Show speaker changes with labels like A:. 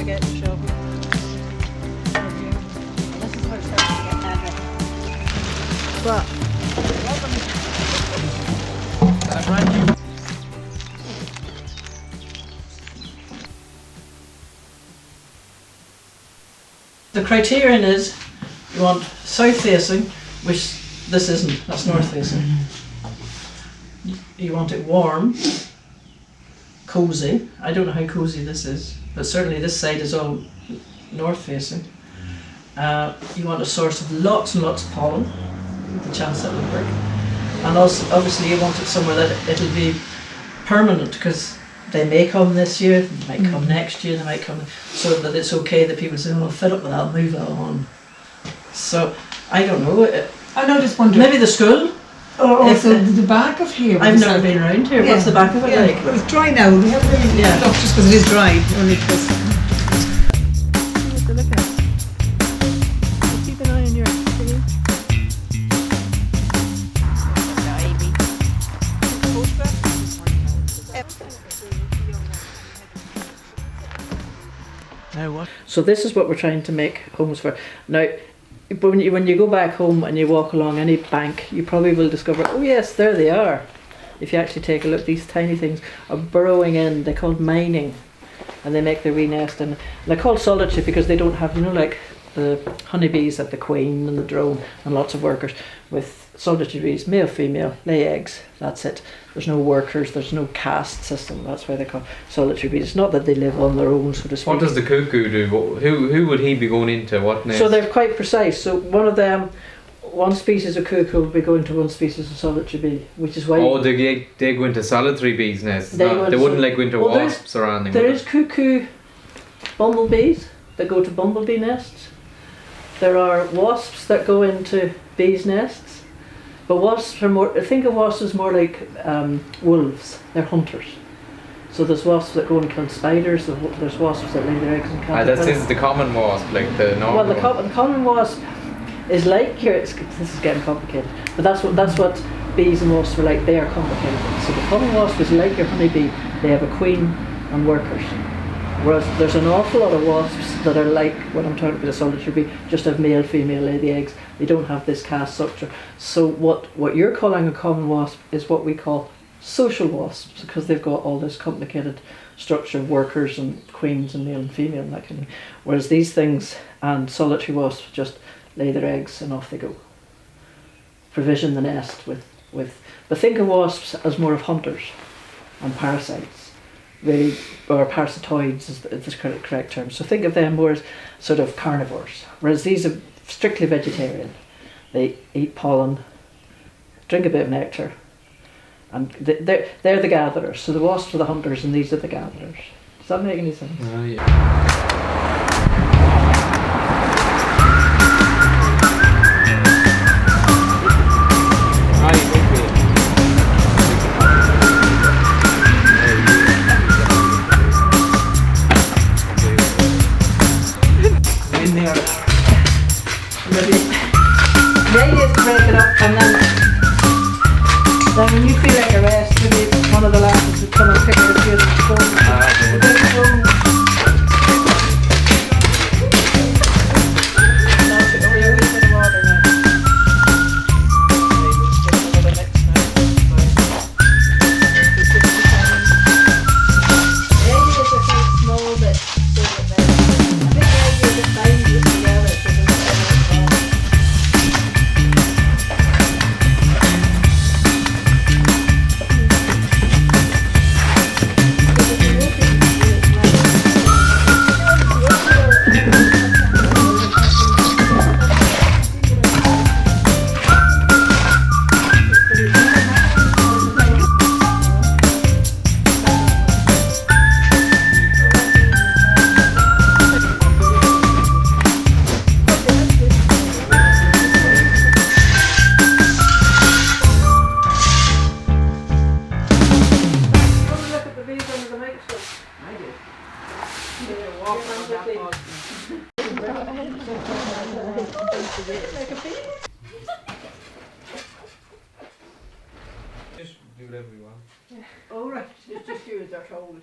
A: forget to show me. This is where it starts to get heavy. But, the criterion is you want south facing, which this isn't, that's north facing. You want it warm, cosy. I don't know how cosy this is, but certainly this side is all north facing. You want a source of lots and lots of pollen, the chance that will work. And also, obviously, you want it somewhere that it'll be permanent, because they may come this year, they might come next year, they might come, so that it's okay that people say, "Oh, I'll fit up with that, I'll move that on." So, I don't know.
B: I know, just wonder.
A: Maybe the school?
B: Or also the back of here.
A: I've never been around here. Yeah. What's the back of it like?
B: Well, it's dry now. We haven't really looked up just because it is dry. Only because. Look at. Keep an eye on your screen. Now what?
A: So this is what we're trying to make homes for. Now, when you go back home and you walk along any bank, you probably will discover, oh yes, there they are. If you actually take a look, these tiny things are burrowing in. They're called mining, and they make their wee nest. And they're called solitary because they don't have, you know, like the honeybees have the queen and the drone and lots of workers. With solitary bees, male, female, lay eggs. That's it. There's no workers. There's no caste system. That's why they're called solitary bees. It's not that they live on their own, so to speak.
C: What does the cuckoo do? Who would he be going into? What nest?
A: So they're quite precise. So one species of cuckoo will be going to one species of solitary bee, which is why.
C: Oh, they go into solitary bees' nests. They wouldn't like go into wasps or anything.
A: There is cuckoo bumblebees that go to bumblebee nests. There are wasps that go into bees' nests, but wasps are more. Think of wasps as more like wolves. They're hunters. So there's wasps that go and kill spiders. There's wasps that lay their eggs in caterpillars.
C: This is the common wasp, like the normal.
A: Well, the common wasp is like your. This is getting complicated, but that's what bees and wasps are like. They are complicated. So the common wasp is like your honeybee. They have a queen and workers. Whereas there's an awful lot of wasps that are like, when I'm talking about a solitary bee, just have male, female, lay the eggs. They don't have this caste structure. So what you're calling a common wasp is what we call social wasps, because they've got all this complicated structure of workers and queens and male and female and that kind of thing. Whereas these things and solitary wasps just lay their eggs and off they go. Provision the nest with but think of wasps as more of hunters and parasites. Really, or parasitoids is the correct term. So think of them more as sort of carnivores, whereas these are strictly vegetarian. They eat pollen, drink a bit of nectar, and they're the gatherers. So the wasps are the hunters and these are the gatherers. Does that make any sense?
C: Yeah.
A: The idea is to break it up, and then when you feel like a rest, maybe one of the lasses would come and pick it up here and
C: Just do whatever you want.
A: Oh right, it's just you as they're told.